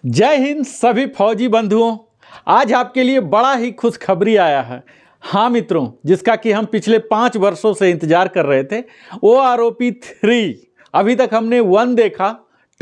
जय हिंद सभी फौजी बंधुओं। आज आपके लिए बड़ा ही खुशखबरी आया है। हाँ मित्रों, जिसका कि हम पिछले 5 वर्षों से इंतजार कर रहे थे, वो आरओपी 3। अभी तक हमने 1 देखा,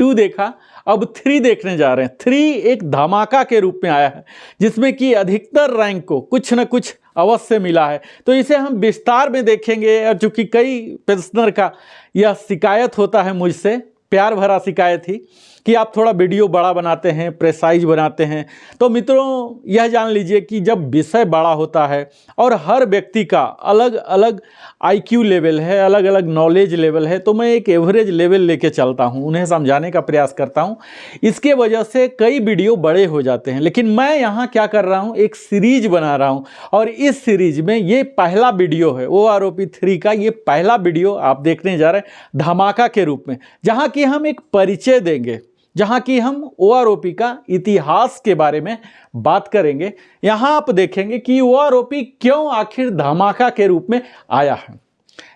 2 देखा, अब 3 देखने जा रहे हैं। 3 एक धमाका के रूप में आया है, जिसमें कि अधिकतर रैंक को कुछ न कुछ अवश्य मिला है। तो इसे हम विस्तार में देखेंगे। और चूंकि कई पेंशनर का यह शिकायत होता है मुझसे, प्यार भरा शिकायत थी कि आप थोड़ा वीडियो बड़ा बनाते हैं, प्रेसाइज बनाते हैं। तो मित्रों, यह जान लीजिए कि जब विषय बड़ा होता है और हर व्यक्ति का अलग अलग आईक्यू लेवल है, अलग अलग नॉलेज लेवल है, तो मैं एक एवरेज लेवल लेके चलता हूं, उन्हें समझाने का प्रयास करता हूं। इसके वजह से कई वीडियो बड़े हो जाते हैं। लेकिन मैं यहाँ क्या कर रहा हूँ, एक सीरीज बना रहा हूँ, और इस सीरीज में ये पहला वीडियो है OROP 3 का। ये पहला वीडियो आप देखने जा रहे हैं धमाका के रूप में, जहाँ की हम एक परिचय देंगे, जहां की हम OROP का इतिहास के बारे में बात करेंगे। यहां आप देखेंगे कि OROP क्यों आखिर धमाका के रूप में आया है।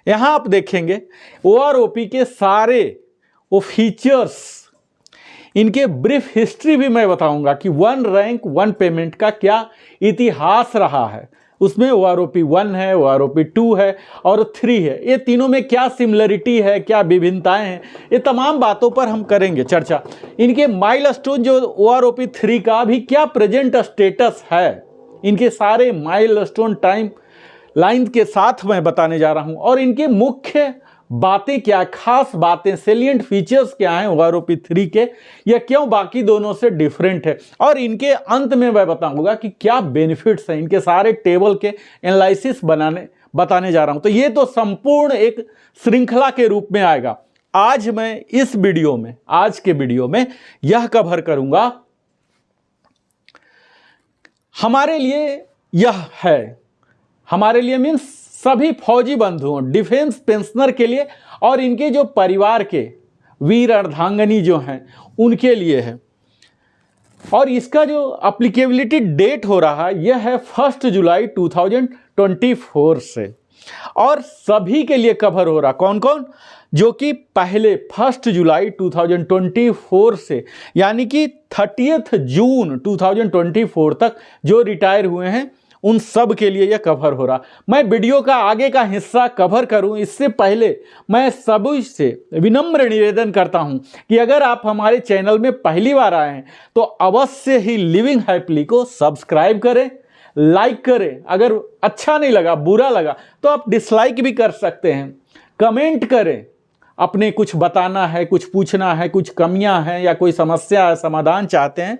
यहां आप देखेंगे OROP के सारे वो फीचर्स, इनके ब्रीफ हिस्ट्री भी मैं बताऊंगा कि 1 रैंक 1 पेमेंट का क्या इतिहास रहा है। उसमें OROP 1 है, OROP 2 है और 3 है। ये तीनों में क्या सिमिलरिटी है, क्या विभिन्नताएं हैं, ये तमाम बातों पर हम करेंगे चर्चा। इनके माइलस्टोन जो OROP 3 का भी क्या प्रेजेंट स्टेटस है, इनके सारे माइलस्टोन टाइम लाइन के साथ मैं बताने जा रहा हूं। और इनके मुख्य बातें क्या, खास बातें, सेलिएंट फीचर्स क्या हैं OROP 3 के, या क्यों बाकी दोनों से डिफरेंट है। और इनके अंत में मैं बताऊंगा कि क्या बेनिफिट्स हैं। इनके सारे टेबल के एनालिसिस बताने जा रहा हूं। तो ये तो संपूर्ण एक श्रृंखला के रूप में आएगा। आज मैं इस वीडियो में, आज के वीडियो में यह कवर करूंगा, हमारे लिए यह है, हमारे लिए मीन्स सभी फौजी बंधुओं, डिफेंस पेंशनर के लिए और इनके जो परिवार के वीर अर्धांगनी जो हैं उनके लिए है। और इसका जो अप्लीकेबिलिटी डेट हो रहा है यह है 1 जुलाई 2024 से। और सभी के लिए कवर हो रहा, कौन कौन, जो कि पहले 1 जुलाई 2024 से यानी कि 30 जून 2024 तक जो रिटायर हुए हैं, उन सब के लिए यह कवर हो रहा। मैं वीडियो का आगे का हिस्सा कवर करूं इससे पहले मैं सभी से विनम्र निवेदन करता हूं कि अगर आप हमारे चैनल में पहली बार आए हैं तो अवश्य ही लिविंग हैप्पीली को सब्सक्राइब करें, लाइक करें। अगर अच्छा नहीं लगा, बुरा लगा, तो आप डिसलाइक भी कर सकते हैं। कमेंट करें, अपने कुछ बताना है, कुछ पूछना है, कुछ कमियां हैं या कोई समस्या है, समाधान चाहते हैं।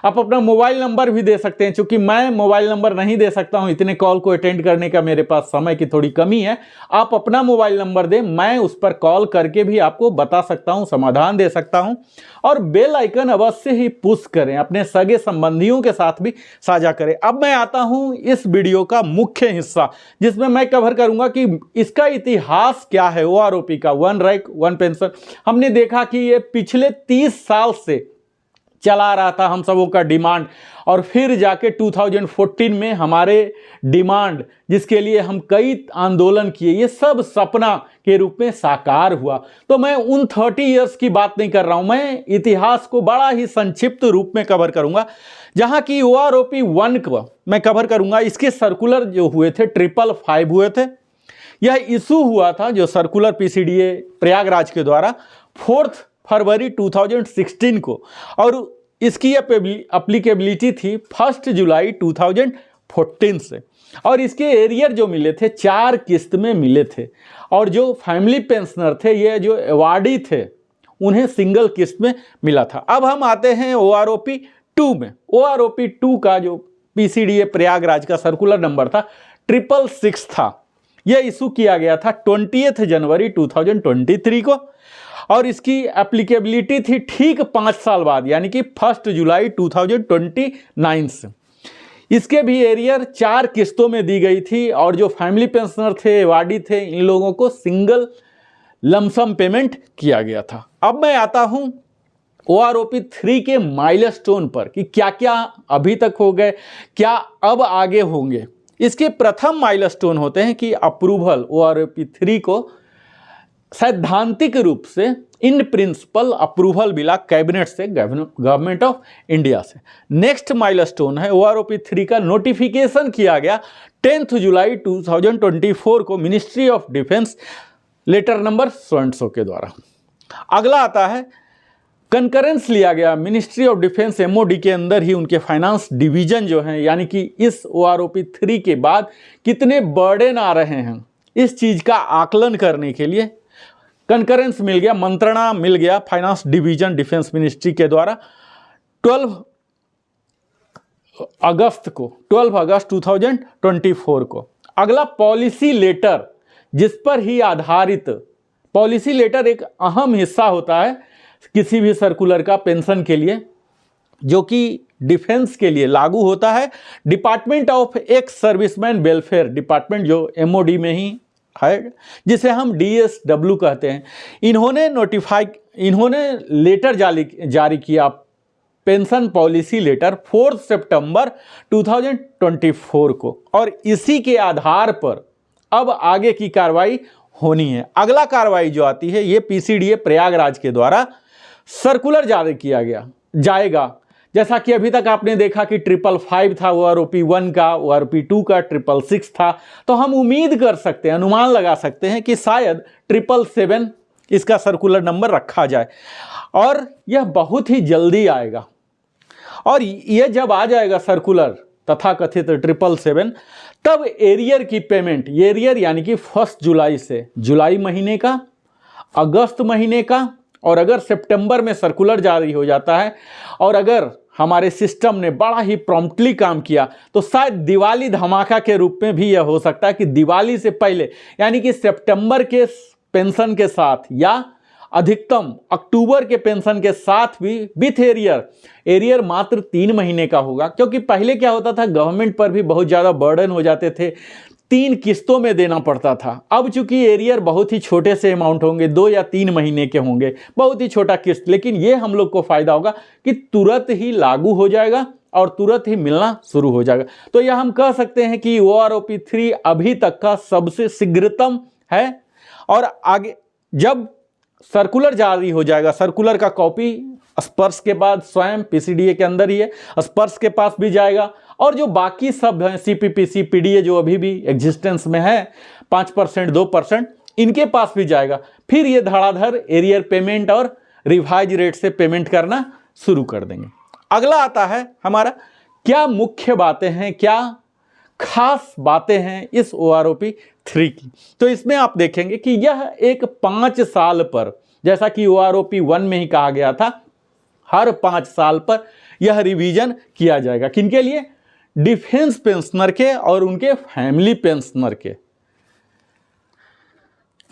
आप अपना मोबाइल नंबर भी दे सकते हैं। चूंकि मैं मोबाइल नंबर नहीं दे सकता हूं, इतने कॉल को अटेंड करने का मेरे पास समय की थोड़ी कमी है। आप अपना मोबाइल नंबर दें, मैं उस पर कॉल करके भी आपको बता सकता हूं, समाधान दे सकता हूं। और बेल आइकन अवश्य ही पुश करें, अपने सगे संबंधियों के साथ भी साझा करें। अब मैं आता हूं इस वीडियो का मुख्य हिस्सा, जिसमें मैं कवर करूंगा कि इसका इतिहास क्या है। OROP का 1 रैंक 1 पेंशन हमने देखा कि ये पिछले 30 साल से चला रहा था हम सबों का डिमांड, और फिर जाके 2014 में हमारे डिमांड, जिसके लिए हम कई आंदोलन किए, ये सब सपना के रूप में साकार हुआ। तो मैं उन 30 इयर्स की बात नहीं कर रहा हूं, मैं इतिहास को बड़ा ही संक्षिप्त रूप में कवर करूंगा। जहां की OROP 1 को मैं कवर करूंगा, इसके सर्कुलर जो हुए थे 555 हुए थे। यह इशू हुआ था जो सर्कुलर PCDA प्रयागराज के द्वारा 4 फरवरी 2016 को, और इसकी अप्लीकेबिलिटी थी 1 जुलाई 2014 से। और इसके एरियर जो मिले थे 4 किस्त में मिले थे, और जो फैमिली पेंशनर थे, ये जो अवार्डी थे, उन्हें सिंगल किस्त में मिला था। अब हम आते हैं OROP 2 में। OROP 2 का जो PCDA प्रयागराज का सर्कुलर नंबर था 666 था। यह इशू किया गया था 20 जनवरी 2023 को, और इसकी एप्लीकेबिलिटी थी ठीक 5 साल बाद, यानी कि 1 जुलाई 2029 से। इसके भी एरियर 4 किस्तों में दी गई थी, और जो फैमिली पेंशनर थे, अवार्डी थे, इन लोगों को सिंगल लमसम पेमेंट किया गया था। अब मैं आता हूं OROP 3 के माइलस्टोन पर कि क्या क्या अभी तक हो गए, क्या अब आगे होंगे। इसके प्रथम माइलस्टोन होते हैं कि अप्रूवल OROP 3 को सैद्धांतिक रूप से इन प्रिंसिपल अप्रूवल मिला कैबिनेट से, गवर्नमेंट ऑफ इंडिया से। नेक्स्ट माइलस्टोन है OROP 3 का नोटिफिकेशन किया गया 10 जुलाई 2024 को ministry of defence letter number सो के द्वारा। अगला आता है कंकरेंस लिया गया मिनिस्ट्री ऑफ डिफेंस MOD के अंदर ही उनके फाइनेंस डिवीजन जो हैं, यानी कि इस OROP 3 के बाद कितने बर्डन आ रहे हैं इस चीज़ का आकलन करने के लिए कंकरेंस मिल गया, मंत्रणा मिल गया फाइनेंस डिवीजन डिफेंस मिनिस्ट्री के द्वारा 12 अगस्त 2024 को। अगला पॉलिसी लेटर, जिस पर ही आधारित पॉलिसी लेटर एक अहम हिस्सा होता है किसी भी सर्कुलर का पेंशन के लिए, जो कि डिफेंस के लिए लागू होता है। Department of ex serviceman welfare department जो MOD में ही है, जिसे हम DSW कहते हैं, इन्होंने लेटर जारी किया, पेंशन पॉलिसी लेटर 4 सितंबर 2024 को, और इसी के आधार पर अब आगे की कार्रवाई होनी है। अगला कार्रवाई जो आती है ये PCDA प्रयागराज के द्वारा सर्कुलर जारी किया जाएगा। जैसा कि अभी तक आपने देखा कि 555 था OROP 1 का, OROP 2 का 666 था, तो हम उम्मीद कर सकते हैं, अनुमान लगा सकते हैं कि शायद 777 इसका सर्कुलर नंबर रखा जाए, और यह बहुत ही जल्दी आएगा। और यह जब आ जाएगा सर्कुलर तथाकथित 777, तब एरियर की पेमेंट, एरियर यानी कि 1 जुलाई से जुलाई महीने का, अगस्त महीने का, और अगर सितंबर में सर्कुलर जारी हो जाता है और अगर हमारे सिस्टम ने बड़ा ही प्रॉम्प्टली काम किया तो शायद दिवाली धमाका के रूप में भी यह हो सकता है कि दिवाली से पहले, यानी कि सितंबर के पेंशन के साथ या अधिकतम अक्टूबर के पेंशन के साथ भी विथ एरियर मात्र 3 महीने का होगा। क्योंकि पहले क्या होता था, गवर्नमेंट पर भी बहुत ज़्यादा बर्डन हो जाते थे, 3 किस्तों में देना पड़ता था। अब चूंकि एरियर बहुत ही छोटे से अमाउंट होंगे, 2 या 3 महीने के होंगे, बहुत ही छोटा किस्त, लेकिन ये हम लोग को फायदा होगा कि तुरंत ही लागू हो जाएगा और तुरंत ही मिलना शुरू हो जाएगा। तो यह हम कह सकते हैं कि OROP 3 अभी तक का सबसे शीघ्रतम है। और आगे जब सर्कुलर जारी हो जाएगा, सर्कुलर का कॉपी स्पर्श के बाद स्वयं PCDA के अंदर ही है, स्पर्श के पास भी जाएगा, और जो बाकी सब हैं CPPC PDA जो अभी भी एग्जिस्टेंस में है 5% 2%, इनके पास भी जाएगा। फिर ये धड़ाधड़ एरियर पेमेंट और रिवाइज रेट से पेमेंट करना शुरू कर देंगे। अगला आता है हमारा क्या मुख्य बातें हैं, क्या खास बातें हैं इस OROP 3 की। तो इसमें आप देखेंगे कि यह एक 5 साल पर, जैसा कि OROP 1 में ही कहा गया था, हर 5 साल पर यह रिवीजन किया जाएगा। किनके लिए? डिफेंस पेंशनर के और उनके फैमिली पेंशनर के।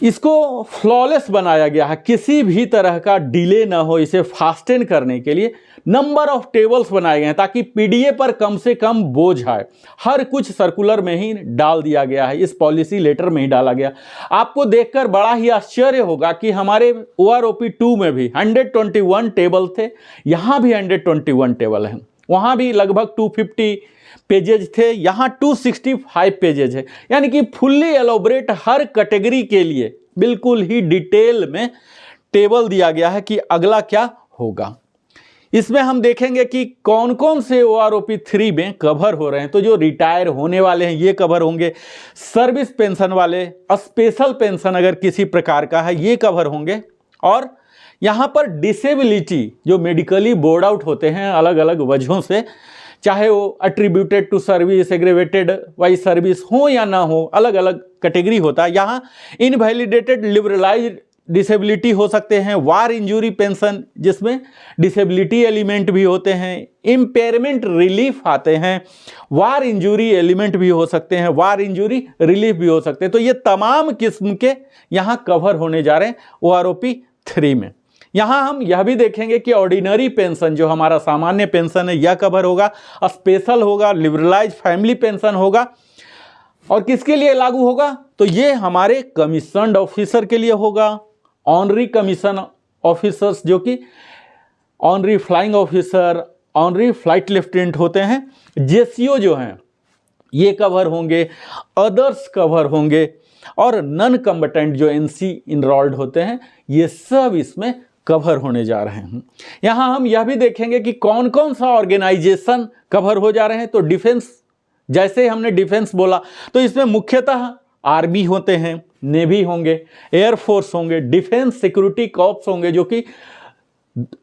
इसको फ्लॉलेस बनाया गया है, किसी भी तरह का डिले ना हो, इसे फास्टेन करने के लिए नंबर ऑफ टेबल्स बनाए गए हैं ताकि PDA पर कम से कम बोझ आए। हर कुछ सर्कुलर में ही डाल दिया गया है, इस पॉलिसी लेटर में ही डाला गया। आपको देखकर बड़ा ही आश्चर्य होगा कि हमारे OROP 2 में भी 121 टेबल थे, यहाँ भी 121 टेबल हैं, वहाँ भी लगभग 250 पेजेज थे, यहाँ 265 पेजेज है। यानी कि फुल्ली एलोबरेट हर कैटेगरी के लिए बिल्कुल ही डिटेल में टेबल दिया गया है कि अगला क्या होगा। इसमें हम देखेंगे कि कौन कौन से OROP 3 में कवर हो रहे हैं। तो जो रिटायर होने वाले हैं ये कवर होंगे, सर्विस पेंशन वाले, स्पेशल पेंशन अगर किसी प्रकार का है ये कवर होंगे, और यहाँ पर डिसेबिलिटी जो मेडिकली बोर्ड आउट होते हैं अलग अलग वजहों से, चाहे वो attributed to service, aggravated by service हो या ना हो, अलग अलग कैटेगरी होता है। यहाँ इनवैलिडेटेड लिबरलाइज्ड डिसेबिलिटी हो सकते हैं, वार इंजरी पेंशन जिसमें डिसेबिलिटी एलिमेंट भी होते हैं, इम्पेयरमेंट रिलीफ आते हैं, वार इंजरी एलिमेंट भी हो सकते हैं, वार इंजरी रिलीफ भी हो सकते हैं। तो ये तमाम किस्म के यहाँ कवर होने जा रहे हैं OROP 3 में। यहाँ हम यह भी देखेंगे कि ऑर्डिनरी पेंशन जो हमारा सामान्य पेंशन है यह कवर होगा, स्पेशल होगा, लिबरलाइज फैमिली पेंशन होगा, और किसके लिए लागू होगा? तो ये हमारे कमीशन्ड ऑफिसर के लिए होगा, ऑनरी कमीशन ऑफिसर्स जो कि honorary flying officer, honorary flight lieutenant होते हैं, JCO जो हैं ये कवर होंगे, अदर्स कवर होंगे, और नॉन कम्बटेंट जो एनसी इनरोल्ड होते हैं, ये सब इसमें कवर होने जा रहे हैं। यहाँ हम यह भी देखेंगे कि कौन कौन सा ऑर्गेनाइजेशन कवर हो जा रहे हैं। तो डिफेंस, जैसे हमने डिफेंस बोला तो इसमें मुख्यतः आर्मी होते हैं, नेवी होंगे, एयरफोर्स होंगे, डिफेंस सिक्योरिटी कॉर्प्स होंगे जो कि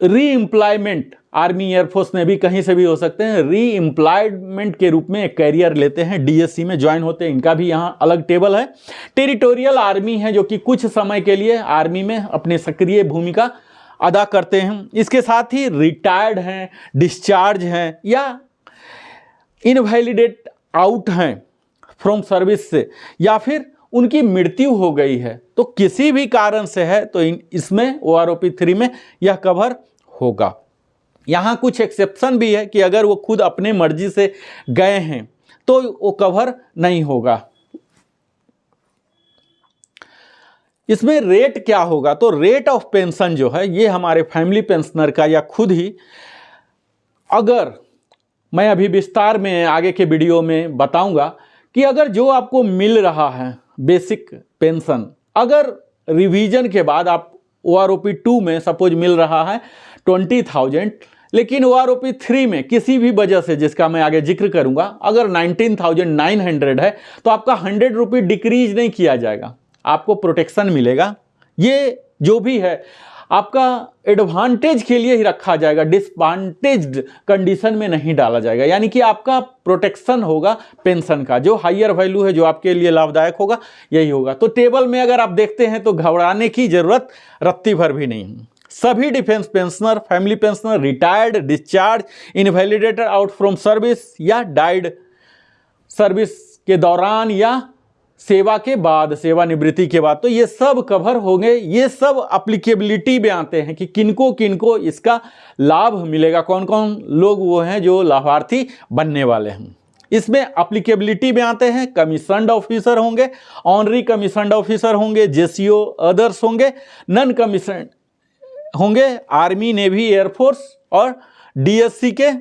री एम्प्लॉयमेंट, आर्मी एयरफोर्स नेवी कहीं से भी हो सकते हैं, री एम्प्लॉयमेंट के रूप में एक कैरियर लेते हैं, डीएससी में ज्वाइन होते हैं, इनका भी यहाँ अलग टेबल है। टेरिटोरियल आर्मी है जो कि कुछ समय के लिए आर्मी में अपनी सक्रिय भूमिका अदा करते हैं। इसके साथ ही रिटायर्ड हैं, डिस्चार्ज हैं या इनवैलिडेट आउट हैं फ्रॉम सर्विस से, या फिर उनकी मृत्यु हो गई है, तो किसी भी कारण से है तो इसमें OROP 3 में यह कवर होगा। यहाँ कुछ एक्सेप्शन भी है कि अगर वो खुद अपने मर्जी से गए हैं तो वो कवर नहीं होगा। इसमें रेट क्या होगा, तो रेट ऑफ पेंशन जो है ये हमारे फैमिली पेंशनर का या खुद ही, अगर मैं अभी विस्तार में आगे के वीडियो में बताऊंगा कि अगर जो आपको मिल रहा है बेसिक पेंशन, अगर रिवीजन के बाद आप OROP 2 में सपोज मिल रहा है 20,000, लेकिन OROP 3 में किसी भी वजह से, जिसका मैं आगे जिक्र करूंगा, अगर 19,900 है तो आपका 100 रुपये डिक्रीज नहीं किया जाएगा, आपको प्रोटेक्शन मिलेगा। ये जो भी है आपका एडवांटेज के लिए ही रखा जाएगा, डिसवांटेज्ड कंडीशन में नहीं डाला जाएगा। यानी कि आपका प्रोटेक्शन होगा पेंशन का, जो हायर वैल्यू है, जो आपके लिए लाभदायक होगा, यही होगा। तो टेबल में अगर आप देखते हैं तो घबराने की जरूरत रत्ती भर भी नहीं है। सभी defence pensioner, family pensioner, retired, discharge, invalidated out from service या डाइड सर्विस के दौरान या सेवा के बाद, सेवानिवृत्ति के बाद, तो ये सब कवर होंगे। ये सब अप्लीकेबिलिटी में आते हैं कि किनको किनको इसका लाभ मिलेगा, कौन कौन लोग वो हैं जो लाभार्थी बनने वाले हैं। इसमें अप्लीकेबिलिटी में आते हैं कमीशन्ड ऑफिसर होंगे, ऑनरी कमीशन्ड ऑफिसर होंगे, जेसीओ अदर्स होंगे, नॉन कमीशन्ड होंगे, आर्मी, नेवी, एयरफोर्स और डीएससी के,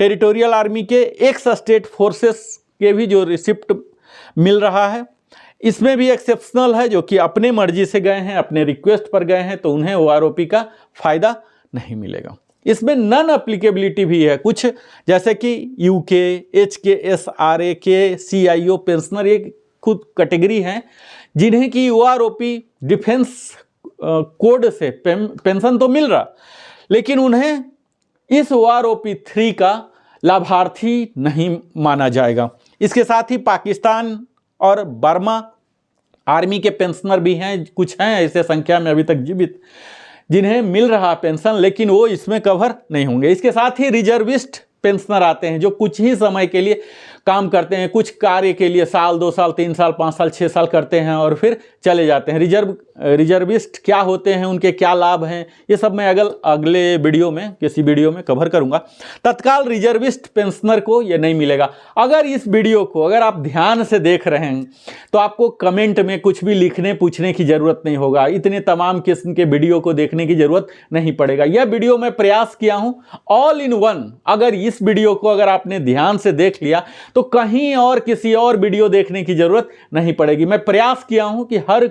टेरिटोरियल आर्मी के, एक्स स्टेट फोर्सेस के भी जो रिसिप्ट मिल रहा है। इसमें भी एक्सेप्शनल है जो कि अपने मर्जी से गए हैं, अपने रिक्वेस्ट पर गए हैं, तो उन्हें OROP का फायदा नहीं मिलेगा। इसमें नॉन एप्लीकेबिलिटी भी है कुछ, जैसे कि यूके, HK, SRA के CIO पेंशनर, ये खुद कैटेगरी हैं जिन्हें कि OROP डिफेंस कोड से पेंशन तो मिल रहा, लेकिन उन्हें इस OROP 3 का लाभार्थी नहीं माना जाएगा। इसके साथ ही पाकिस्तान और बर्मा आर्मी के पेंशनर भी हैं, कुछ हैं ऐसे संख्या में अभी तक जीवित, जिन्हें मिल रहा पेंशन, लेकिन वो इसमें कवर नहीं होंगे। इसके साथ ही रिजर्विस्ट पेंशनर आते हैं जो कुछ ही समय के लिए काम करते हैं, कुछ कार्य के लिए साल, 2 साल, 3 साल, 5 साल, 6 साल करते हैं और फिर चले जाते हैं। रिजर्विस्ट क्या होते हैं, उनके क्या लाभ हैं, ये सब मैं अगले वीडियो में, किसी वीडियो में कवर करूंगा। तत्काल रिजर्विस्ट पेंशनर को ये नहीं मिलेगा। अगर इस वीडियो को अगर आप ध्यान से देख रहे हैं तो आपको कमेंट में कुछ भी लिखने पूछने की जरूरत नहीं होगा, इतने तमाम किस्म के वीडियो को देखने की जरूरत नहीं पड़ेगा। यह वीडियो मैं प्रयास किया हूं ऑल इन वन। अगर इस वीडियो को अगर आपने ध्यान से देख लिया तो कहीं और किसी और वीडियो देखने की जरूरत नहीं पड़ेगी। मैं प्रयास किया हूं कि हर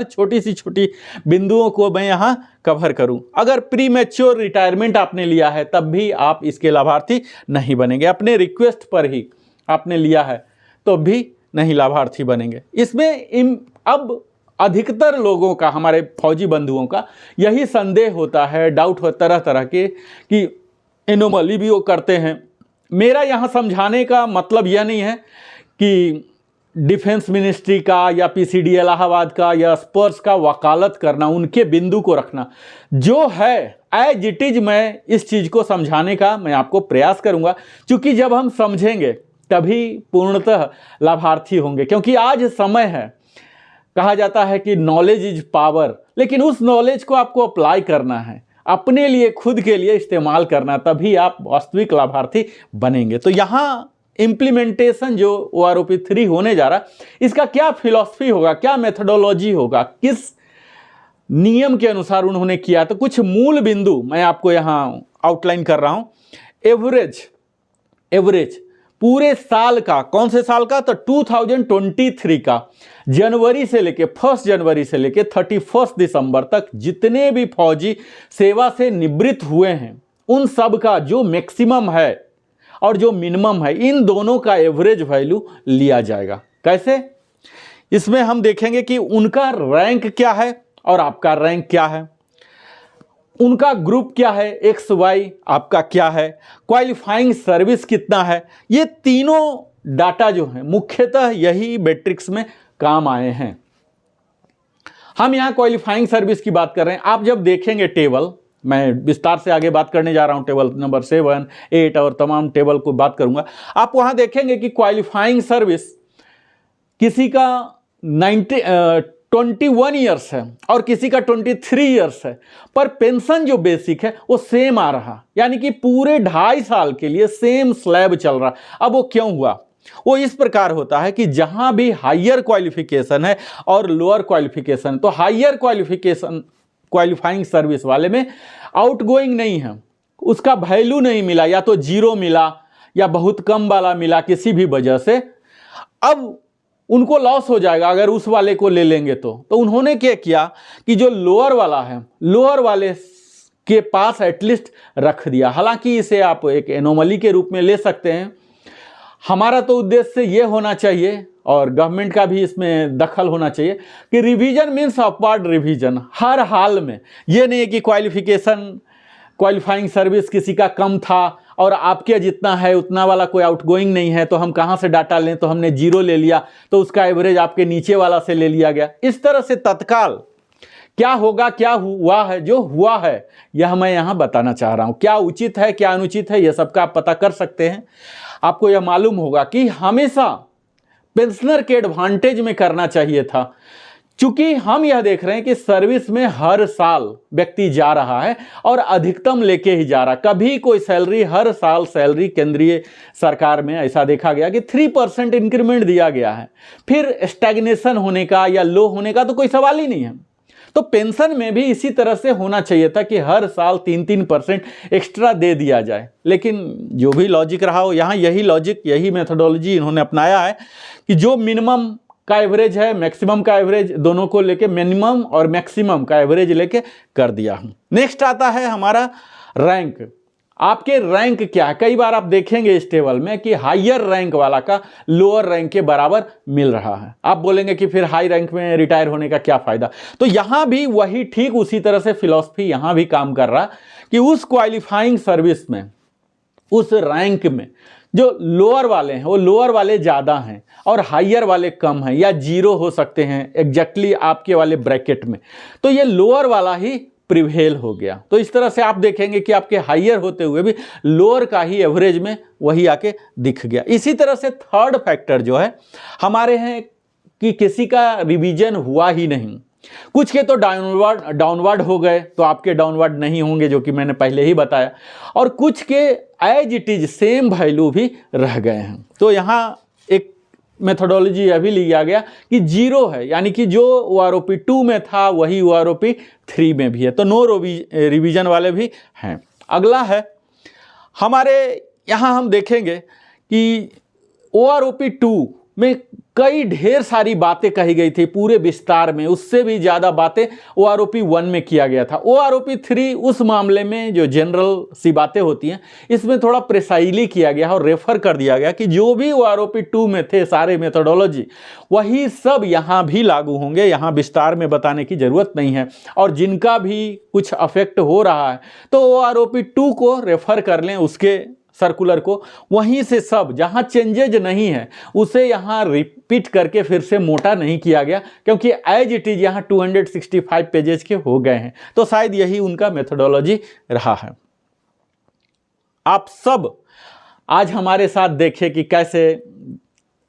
छोटी सी छोटी बिंदुओं को मैं यहां कवर करूं। अगर प्रीमैच्योर रिटायरमेंट आपने लिया है तब भी आप इसके लाभार्थी नहीं बनेंगे, अपने रिक्वेस्ट पर ही आपने लिया है तो भी नहीं लाभार्थी बनेंगे। इसमें अब अधिकतर लोगों का, हमारे फौजी बंधुओं का यही संदेह होता है, डाउट हो तरह तरह के कि एनोमली भी वो करते हैं। मेरा यहाँ समझाने का मतलब यह नहीं है कि डिफेंस मिनिस्ट्री का या PCD इलाहाबाद का या स्पर्स का वकालत करना, उनके बिंदु को रखना, जो है एज इट इज मैं इस चीज़ को समझाने का मैं आपको प्रयास करूंगा, क्योंकि जब हम समझेंगे तभी पूर्णतः लाभार्थी होंगे। क्योंकि आज समय है, कहा जाता है कि नॉलेज इज पावर, लेकिन उस नॉलेज को आपको अप्लाई करना है, अपने लिए, खुद के लिए इस्तेमाल करना, तभी आप वास्तविक लाभार्थी बनेंगे। तो यहाँ इम्प्लीमेंटेशन जो OROP 3 होने जा रहा, इसका क्या फिलॉसफी होगा, क्या मेथडोलॉजी होगा, किस नियम के अनुसार उन्होंने किया, तो कुछ मूल बिंदु मैं आपको यहाँ आउटलाइन कर रहा हूँ। एवरेज पूरे साल का, कौन से साल का, तो 2023 का जनवरी से लेके 1 जनवरी से लेके 31 दिसंबर तक जितने भी फौजी सेवा से निवृत्त हुए हैं उन सब का जो मैक्सिमम है और जो मिनिमम है, इन दोनों का एवरेज वैल्यू लिया जाएगा। कैसे? इसमें हम देखेंगे कि उनका रैंक क्या है और आपका रैंक क्या है, उनका ग्रुप क्या है, एक्स वाई आपका क्या है, क्वालिफाइंग सर्विस कितना है। ये तीनों डाटा जो हैं मुख्यतः यही मैट्रिक्स में काम आए हैं। हम यहाँ क्वालिफाइंग सर्विस की बात कर रहे हैं। आप जब देखेंगे टेबल, मैं विस्तार से आगे बात करने जा रहा हूँ, टेबल नंबर 7, 8 और तमाम टेबल को बात करूँगा। आप वहाँ देखेंगे कि क्वालिफाइंग सर्विस किसी का 21 ईयर्स है और किसी का 23 ईयर्स है, पर पेंशन जो बेसिक है वो सेम आ रहा, यानी कि पूरे 2.5 साल के लिए सेम स्लैब चल रहा। अब वो क्यों हुआ? वो इस प्रकार होता है कि जहां भी हायर क्वालिफिकेशन है और लोअर क्वालिफिकेशन, तो हायर क्वालिफिकेशन क्वालिफाइंग सर्विस वाले में आउटगोइंग नहीं है, उसका वैल्यू नहीं मिला, या तो जीरो मिला या बहुत कम वाला मिला किसी भी वजह से, अब उनको लॉस हो जाएगा अगर उस वाले को ले लेंगे तो उन्होंने क्या किया कि जो लोअर वाला है, लोअर वाले के पास एटलीस्ट रख दिया। हालांकि इसे आप एक एनोमली के रूप में ले सकते हैं। हमारा तो उद्देश्य ये होना चाहिए और गवर्नमेंट का भी इसमें दखल होना चाहिए कि रिवीजन मीन्स अपवर्ड रिवीजन हर हाल में। ये नहीं है कि क्वालिफाइंग सर्विस किसी का कम था और आपके जितना है उतना वाला कोई आउटगोइंग नहीं है, तो हम कहाँ से डाटा लें, तो हमने जीरो ले लिया तो उसका एवरेज आपके नीचे वाला से ले लिया गया। इस तरह से तत्काल क्या होगा, क्या हुआ है, जो हुआ है यह मैं यहाँ बताना चाह रहा हूँ। क्या उचित है, क्या अनुचित है, यह सबका आप पता कर सकते हैं। आपको यह मालूम होगा कि हमेशा पेंशनर के एडवांटेज में करना चाहिए था, चूंकि हम यह देख रहे हैं कि सर्विस में हर साल व्यक्ति जा रहा है और अधिकतम लेके ही जा रहा। कभी कोई सैलरी, हर साल सैलरी केंद्रीय सरकार में ऐसा देखा गया कि 3% इंक्रीमेंट दिया गया है, फिर स्टैग्नेशन होने का या लो होने का तो कोई सवाल ही नहीं है। तो पेंशन में भी इसी तरह से होना चाहिए था कि हर साल 3% एक्स्ट्रा दे दिया जाए। लेकिन जो भी लॉजिक रहा हो, यहाँ यही लॉजिक, यही मेथोडोलॉजी इन्होंने अपनाया है कि जो मिनिमम का एवरेज है, मैक्सिमम का एवरेज, दोनों को लेके मिनिमम और मैक्सिमम का एवरेज लेके कर दिया। नेक्स्ट आता है हमारा रैंक। आपके रैंक क्या है? कई बार आप देखेंगे इस टेबल में कि हायर रैंक वाला का लोअर रैंक के बराबर मिल रहा है। आप बोलेंगे कि फिर हाई रैंक में रिटायर होने का क्या फायदा? तो यहां भी वही ठीक उसी तरह से फिलॉसफी यहां भी काम कर रहा कि उस क्वालिफाइंग सर्विस में, उस रैंक में जो लोअर वाले हैं वो लोअर वाले ज़्यादा हैं और हायर वाले कम हैं या जीरो हो सकते हैं एग्जैक्टली आपके वाले ब्रैकेट में, तो ये लोअर वाला ही प्रिवेल हो गया। तो इस तरह से आप देखेंगे कि आपके हायर होते हुए भी लोअर का ही एवरेज में वही आके दिख गया। इसी तरह से थर्ड फैक्टर जो है हमारे हैं कि किसी का रिवीजन हुआ ही नहीं, कुछ के तो डाउनवर्ड हो गए, तो आपके डाउनवर्ड नहीं होंगे जो कि मैंने पहले ही बताया, और कुछ के as it is same value भी रह गए हैं। तो यहाँ एक मेथोडोलॉजी यह भी लिया गया कि जीरो है, यानी कि जो OROP 2 में था वही OROP 3 में भी है, तो नो रिवीजन वाले भी हैं। अगला है हमारे यहाँ हम देखेंगे कि OROP 2 में कई ढेर सारी बातें कही गई थी पूरे विस्तार में, उससे भी ज़्यादा बातें OROP 1 में किया गया था। OROP 3 उस मामले में जो जनरल सी बातें होती हैं, इसमें थोड़ा प्रिसाइजली किया गया और रेफर कर दिया गया कि जो भी OROP 2 में थे सारे मेथोडोलॉजी वही सब यहाँ भी लागू होंगे। यहाँ विस्तार में बताने की ज़रूरत नहीं है, और जिनका भी कुछ अफेक्ट हो रहा है तो OROP 2 को रेफर कर लें, उसके सर्कुलर को, वहीं से सब जहां चेंजेज नहीं है उसे यहां रिपीट करके फिर से मोटा नहीं किया गया, क्योंकि एज इट इज यहां 265 पेजेस के हो गए हैं। तो शायद यही उनका मेथोडोलॉजी रहा है। आप सब आज हमारे साथ देखें कि कैसे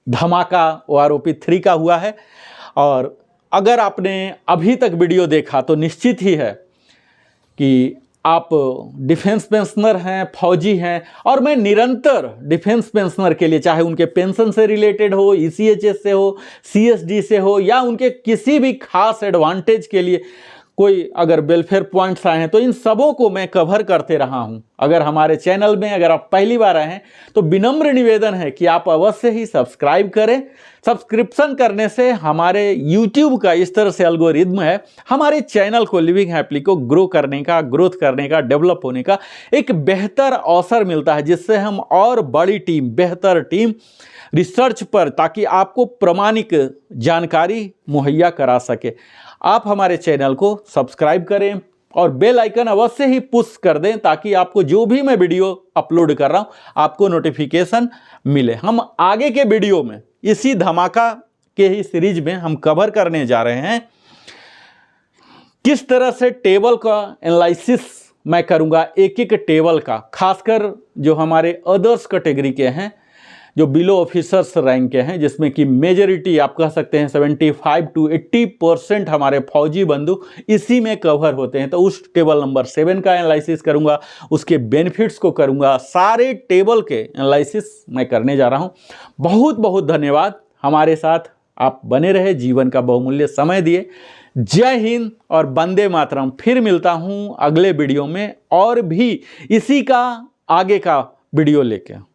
धमाका OROP 3 का हुआ है, और अगर आपने अभी तक वीडियो देखा तो निश्चित ही है कि आप डिफेंस पेंशनर हैं, फौजी हैं, और मैं निरंतर डिफेंस पेंशनर के लिए, चाहे उनके पेंशन से रिलेटेड हो, ECHS से हो, CSD से हो, या उनके किसी भी खास एडवांटेज के लिए कोई अगर वेलफेयर पॉइंट्स आए हैं तो इन सबों को मैं कवर करते रहा हूं। अगर हमारे चैनल में अगर आप पहली बार आए हैं तो विनम्र निवेदन है कि आप अवश्य ही सब्सक्राइब करें। सब्सक्रिप्शन करने से हमारे YouTube का इस तरह से एल्गोरिदम है, हमारे चैनल को, लिविंग हैप्पीली को ग्रो करने का, ग्रोथ करने का, डेवलप होने का एक बेहतर अवसर मिलता है, जिससे हम और बड़ी टीम, बेहतर टीम रिसर्च पर, ताकि आपको प्रामाणिक जानकारी मुहैया करा सके। आप हमारे चैनल को सब्सक्राइब करें और बेल आइकन अवश्य ही पुश कर दें, ताकि आपको जो भी मैं वीडियो अपलोड कर रहा हूं आपको नोटिफिकेशन मिले। हम आगे के वीडियो में इसी धमाका के ही सीरीज में हम कवर करने जा रहे हैं किस तरह से टेबल का एनालिसिस मैं करूंगा, एक एक टेबल का, खासकर जो हमारे अदर्स कैटेगरी के हैं, जो बिलो ऑफिसर्स रैंक के हैं, जिसमें कि मेजॉरिटी आप कह सकते हैं 75 to 80% हमारे फौजी बंधु इसी में कवर होते हैं। तो उस टेबल नंबर 7 का एनालिसिस करूंगा, उसके बेनिफिट्स को करूंगा, सारे टेबल के एनालिसिस मैं करने जा रहा हूं। बहुत बहुत धन्यवाद, हमारे साथ आप बने रहे, जीवन का बहुमूल्य समय दिए। जय हिंद और वंदे मातरम। फिर मिलता हूं अगले वीडियो में और भी इसी का आगे का वीडियो लेके।